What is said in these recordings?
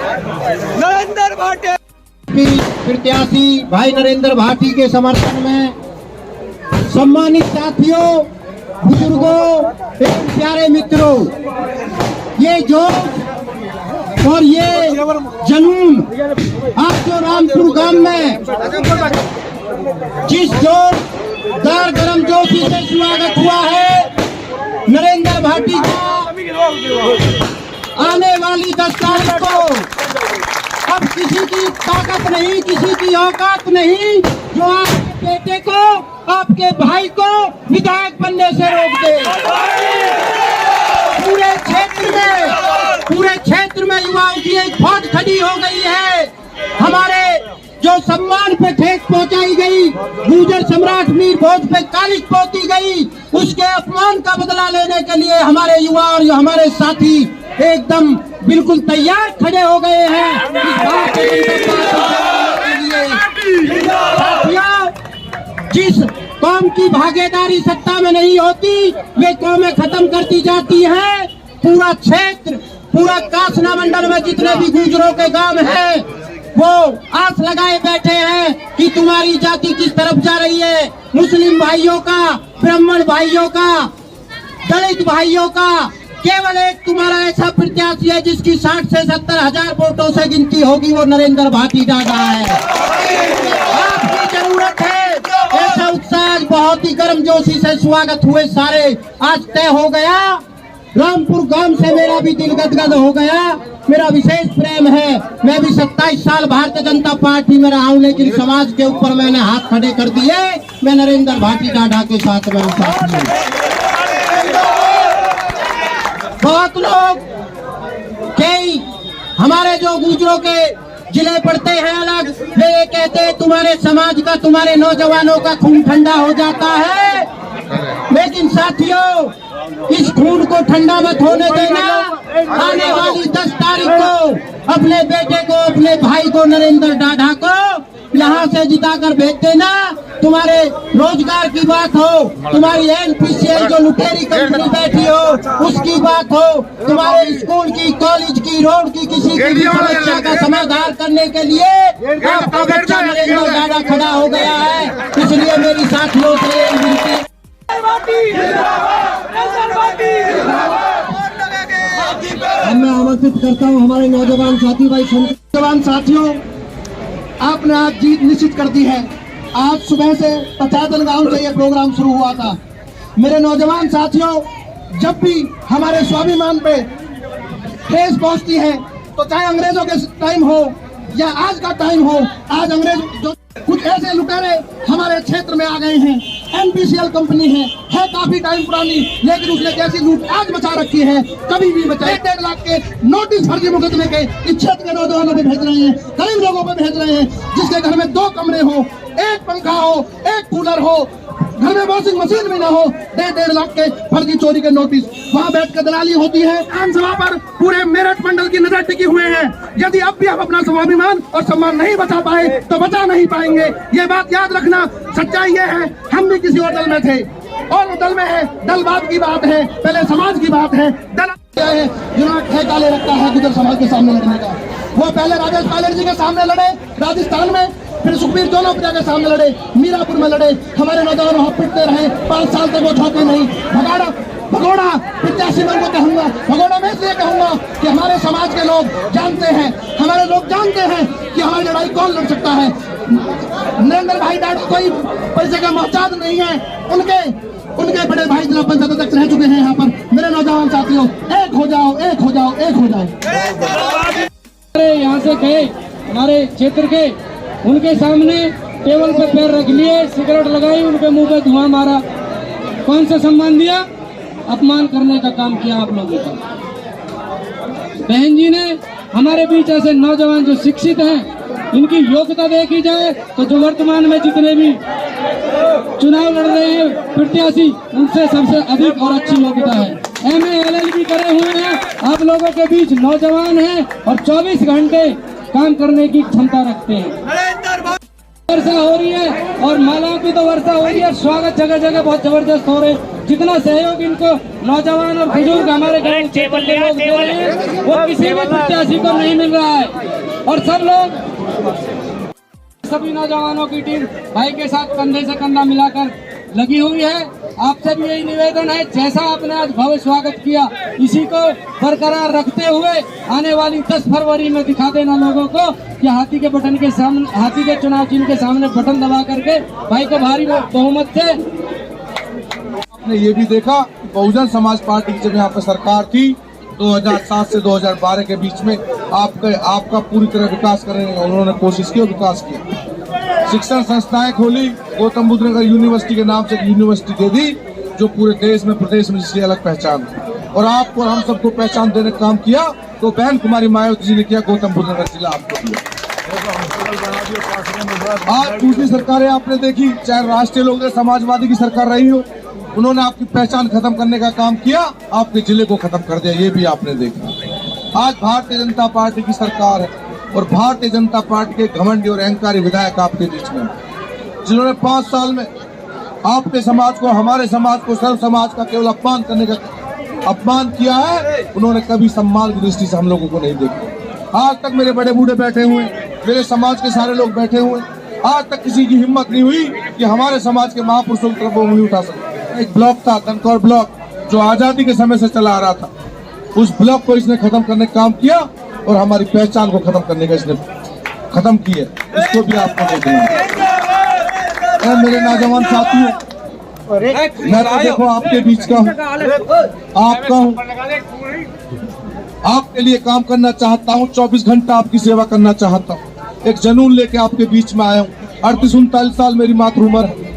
नरेंद्र भाटी प्रत्याशी भाई नरेंद्र भाटी के समर्थन में सम्मानित साथियों, बुजुर्गों एवं प्यारे मित्रों, ये जोश और ये जुनून आज जो रामपुर गांव में जिस जोरदार गर्मजोशी से स्वागत हुआ है नरेंद्र भाटी का, आने वाली 10 तारीख को अब किसी की ताकत नहीं, किसी की औकात नहीं जो आपके बेटे को, आपके भाई को विधायक बनने से रोक दे। पूरे क्षेत्र में युवाओं की एक फौज खड़ी हो गई है। हमारे जो सम्मान पे ठेस पहुंचाई गई, गुर्जर सम्राट मीर भोज पे कालिख पोती गई, उसके अपमान का बदला लेने के लिए हमारे युवा और हमारे साथी एकदम बिल्कुल तैयार खड़े हो गए हैं इस बात के लिए। जिस कौम की भागीदारी सत्ता में नहीं होती वे कौमें खत्म करती जाती हैं। पूरा क्षेत्र, पूरा कासना मंडल में जितने भी गुर्जरों के गांव हैं वो आस लगाए बैठे हैं कि तुम्हारी जाति किस तरफ जा रही है। मुस्लिम भाइयों का, ब्राह्मण भाइयों का, दलित भाइयों का केवल एक तुम्हारा ऐसा प्रत्याशी है जिसकी 60 से 70 हजार वोटों से गिनती होगी, वो नरेंद्र भाटी दादा है। आपकी जरूरत है ऐसा उत्साह। बहुत ही गर्मजोशी से स्वागत हुए सारे आज तय हो गया। रामपुर गांव से मेरा भी दिल गदगद हो गया। मेरा विशेष प्रेम है। मैं भी 27 साल भारतीय जनता पार्टी में रहा हूं, लेकिन समाज के ऊपर मैंने हाथ खड़े कर दिए। मैं नरेंद्र भाटी दादा के साथ में साथ हूं। बहुत लोग कई हमारे जो गुर्जरों के जिले पड़ते हैं अलग, वे ये कहते हैं तुम्हारे समाज का, तुम्हारे नौजवानों का खून ठंडा हो जाता है। लेकिन साथियों, इस खून को ठंडा मत होने देना। आने वाली 10 तारीख को अपने बेटे को, अपने भाई को, नरेंद्र दादा को यहाँ से जिताकर भेज देना। तुम्हारे रोजगार की बात हो, तुम्हारी NPCL जो लुटेरी कंपनी बैठी हो उसकी बात हो, तुम्हारे स्कूल की, कॉलेज की, रोड की, किसी की भी समस्या का समाधान करने के लिए आपका बच्चा नरेंद्र दादा खड़ा हो गया है। इसलिए मेरी साथियों से एक विनती है। मैं आमंत्रित करता हूं हमारे नौजवान साथी भाई, नौजवान साथियों, आपने आज जीत निश्चित कर दी है। आज सुबह से 50 गांव से ये प्रोग्राम शुरू हुआ था। मेरे नौजवान साथियों, जब भी हमारे स्वाभिमान पे ठेस पहुंचती है तो चाहे अंग्रेजों के टाइम हो या आज का टाइम हो, आज अंग्रेज जो कुछ ऐसे लुटेरे हमारे क्षेत्र में आ गए हैं। NPCL कंपनी है काफी टाइम पुरानी, लेकिन उसने कैसी लूट आज बचा रखी है, कभी भी बचा। 1.5 लाख के नोटिस फर्जी मुकदमे के इस क्षेत्र के नौजवानों पे भेज रहे हैं, गरीब लोगों पे भेज रहे हैं, जिसके घर में 2 कमरे हो, 1 पंखा हो, 1 कूलर हो, घर में वॉशिंग मशीन भी ना हो, 1.5 लाख के फर्जी चोरी के नोटिस। वहाँ बैठ कर दलाली होती है। विधानसभा पर पूरे मेरठ मंडल की नजर टिकी हुए हैं। यदि अब भी हम अपना स्वाभिमान और सम्मान नहीं बचा पाए तो बचा नहीं पाएंगे। ये बात याद रखना। सच्चाई ये है, हम भी किसी और दल में थे और दल में है, दलवाद की बात है, पहले समाज की बात है। दल है जिन्होंने ठेका ले रखा है गुर्जर समाज के सामने लड़ने का। वो पहले राजेश पायलट जी के सामने लड़े राजस्थान में, फिर सुखबीर जोनापुरिया के सामने लड़े, मीरापुर में लड़े। हमारे नौजवान वहाँ पिटते रहे, 5 साल तक वो झोंके नहीं। भगोड़ा प्रत्याशी मैं उनको कहूंगा, भगोड़ा मैं इसलिए कहूंगा कि हमारे समाज के लोग जानते हैं, हमारे लोग जानते हैं कि हमारी लड़ाई कौन लड़ सकता है। नरेंद्र भाई दादा कोई पैसे का मोहताज नहीं है। उनके बड़े भाई जिला पंचायत अध्यक्ष रह चुके हैं। यहाँ पर मेरे नौजवान साथियों, एक हो जाओ, एक हो जाओ, एक हो जाओ। यहाँ से गए हमारे क्षेत्र के, उनके सामने टेबल पे पैर रख लिए, सिगरेट लगाई, उनके मुंह पे धुआं मारा। कौन सा सम्मान दिया? अपमान करने का काम किया आप लोगों का। बहन जी ने हमारे बीच ऐसे नौजवान जो शिक्षित हैं, इनकी योग्यता देखी जाए तो जो वर्तमान में जितने भी चुनाव लड़ रहे हैं प्रत्याशी, उनसे सबसे अधिक और अच्छी योग्यता है। MA LLB करे हुए हैं, आप लोगों के बीच नौजवान हैं और 24 घंटे काम करने की क्षमता रखते हैं। वर्षा हो रही है और मालाओं की तो वर्षा हो रही है। स्वागत जगह जगह बहुत जबरदस्त हो रहे, जितना सहयोग इनको नौजवान और बुजुर्ग हमारे गाँव क्षेत्र के लोग दे रहे हैं वो किसी भी प्रत्याशी को नहीं मिल रहा है। और सब लोग, सभी नौजवानों की टीम भाई के साथ कंधे से कंधा मिलाकर लगी हुई है। आपसे भी यही निवेदन है, जैसा आपने आज भव्य स्वागत किया इसी को बरकरार रखते हुए आने वाली 10 फरवरी में दिखा देना लोगों को कि हाथी के बटन के सामने, हाथी के चुनाव चिन्ह के सामने बटन दबा करके भाई को भारी बहुमत से। आपने ये भी देखा बहुजन समाज पार्टी की जब यहाँ पर सरकार थी 2007 से 2012 के बीच में आपका पूरी तरह विकास करने का उन्होंने कोशिश की और विकास किया। शिक्षण संस्थाएं खोली, गौतम बुद्ध नगर यूनिवर्सिटी के नाम से एक यूनिवर्सिटी दे दी जो पूरे देश में प्रदेश में जिसकी अलग पहचान है। और आपको हम सबको पहचान देने का काम किया तो बहन कुमारी मायावती जी ने किया, गौतम बुद्ध नगर जिला आपको दिया। आज दूसरी सरकारें आपने देखी, चाहे राष्ट्रीय लोक समाजवादी की सरकार रही हो, उन्होंने आपकी पहचान खत्म करने का काम किया, आपके जिले को खत्म कर दिया, ये भी आपने देखा। आज भारतीय जनता पार्टी की सरकार है और भारतीय जनता पार्टी के घमंडी और अहंकारी विधायक आपके बीच में, जिन्होंने 5 साल में आपके समाज को, हमारे समाज को, सर्व समाज का केवल अपमान किया है। उन्होंने कभी सम्मान की दृष्टि से हम लोगों को नहीं देखा। आज तक मेरे बड़े बूढ़े बैठे हुए, मेरे समाज के सारे लोग बैठे हुए, आज तक किसी की हिम्मत नहीं हुई कि हमारे समाज के महापुरुषों की तरफ वो उंगली उठा सके। एक ब्लॉक था धनकौर ब्लॉक जो आजादी के समय से चला आ रहा था, उस ब्लॉक को इसने खत्म करने का काम किया और हमारी पहचान को खत्म करने का इसने खत्म की है। इसको भी आपको देखना है। मेरे नौजवान साथियों, मैं तो देखो आपके बीच का हूँ, आपका हूँ, आपके लिए काम करना चाहता हूँ, 24 घंटा आपकी सेवा करना चाहता हूँ। एक जुनून लेके आपके बीच में आया हूँ। 38-39 साल मेरी मातृ उम्र है।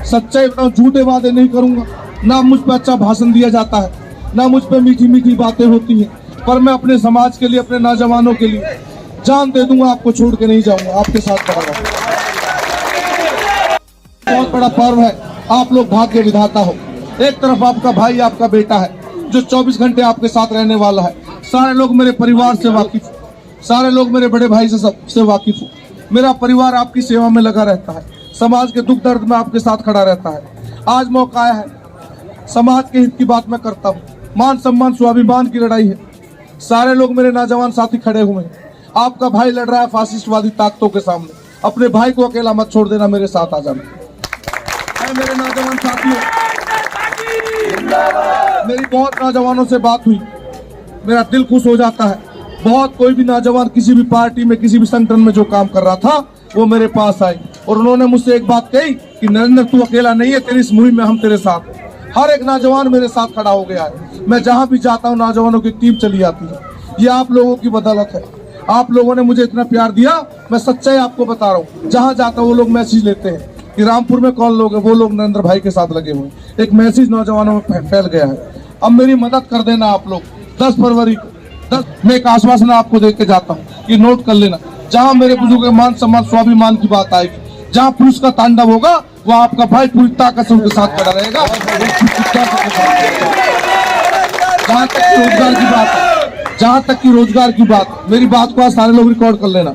सच्चाई बताऊं, झूठे वादे नहीं करूंगा, ना मुझ पर अच्छा भाषण दिया जाता है, ना मुझ पर मीठी मीठी बातें होती हैं, पर मैं अपने समाज के लिए, अपने नौजवानों के लिए जान दे दूंगा, आपको छोड़ के नहीं जाऊंगा, आपके साथ खड़ा रहूंगा। बहुत बड़ा पर्व है, आप लोग भाग्य विधाता हो। एक तरफ आपका भाई, आपका बेटा है जो 24 घंटे आपके साथ रहने वाला है। सारे लोग मेरे परिवार से वाकिफ, सारे लोग मेरे बड़े भाई से वाकिफ हो। मेरा परिवार आपकी सेवा में लगा रहता है, समाज के दुख दर्द में आपके साथ खड़ा रहता है। आज मौका आया है, समाज के हित की बात मैं करता हूँ। मान सम्मान स्वाभिमान की लड़ाई है, सारे लोग मेरे नौजवान साथी खड़े हुए हैं। आपका भाई लड़ रहा है फासिस्टवादी ताकतों के सामने, अपने भाई को अकेला मत छोड़ देना, मेरे साथ आ जाना। मेरे नौजवान साथियों, मेरी बहुत नौजवानों से बात हुई, मेरा दिल खुश हो जाता है। बहुत कोई भी नौजवान किसी भी पार्टी में, किसी भी संगठन में जो काम कर रहा था वो मेरे पास आए और उन्होंने मुझसे एक बात कही कि नरेंद्र तू अकेला नहीं है, तेरी इस मुहिम में हम तेरे साथ हैं। हर एक नौजवान मेरे साथ खड़ा हो गया है। मैं जहां भी जाता हूं नौजवानों की टीम चली आती है। ये आप लोगों की बदौलत है, आप लोगों ने मुझे इतना प्यार दिया। मैं सच्चाई आपको बता रहा हूँ, जहां जाता हूँ वो लोग मैसेज लेते हैं कि रामपुर में कौन लोग है, वो लोग नरेंद्र भाई के साथ लगे हुए। एक मैसेज नौजवानों में फैल गया है। अब मेरी मदद कर देना आप लोग। 10 फरवरी को मैं एक आश्वासन आपको देख के जाता हूँ, ये नोट कर लेना। जहाँ मेरे बुजुर्ग के मान सम्मान स्वाभिमान की बात आएगी, जहाँ पुरुष का तांडव होगा, वहाँ आपका भाई पूरी ताकत से उनके साथ खड़ा रहेगा। जहाँ तक की रोजगार की बात है, जहाँ तक की रोजगार की बात, मेरी बात को आज सारे लोग रिकॉर्ड कर लेना,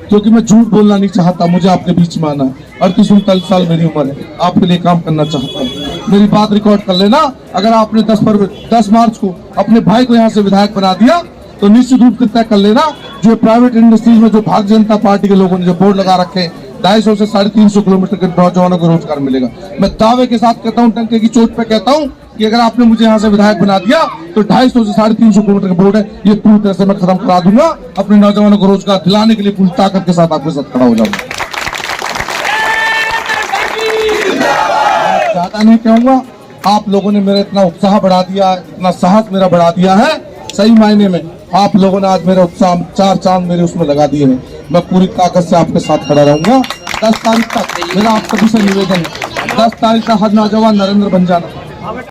क्योंकि मैं झूठ बोलना नहीं चाहता। मुझे आपके बीच में आना है। 38-39 साल मेरी उम्र है, आपके लिए काम करना चाहता हूँ। मेरी बात रिकॉर्ड कर लेना। अगर आपने 10 मार्च को अपने भाई को यहाँ से विधायक बना दिया तो निश्चित रूप से तय कर लेना, जो प्राइवेट इंडस्ट्रीज में जो भारतीय जनता पार्टी के लोगों ने जो बोर्ड लगा रखे हैं, 250 से 350 किलोमीटर के नौजवानों को रोजगार मिलेगा। मैं दावे के साथ कहता हूँ, टंके की चोट पे कहता हूँ कि अगर आपने मुझे यहाँ से विधायक बना दिया तो 250 से 350 किलोमीटर का बोर्ड है, ये पूरी तरह से मैं खत्म करा दूंगा। अपने नौजवानों को रोजगार दिलाने के लिए पूरी ताकत के साथ आपके साथ खड़ा हो जाऊंगा। ज्यादा नहीं कहूंगा, आप लोगों ने मेरा इतना उत्साह बढ़ा दिया, इतना साहस मेरा बढ़ा दिया है। सही मायने में आप लोगों ने आज मेरा उत्साह 4 चांद मेरे उसमें लगा दिए हैं। मैं पूरी ताकत से आपके साथ खड़ा रहूंगा। 10 तारीख तक मेरा आप सभी से निवेदन है, 10 तारीख तक हर नौजवान नरेंद्र बन जाना।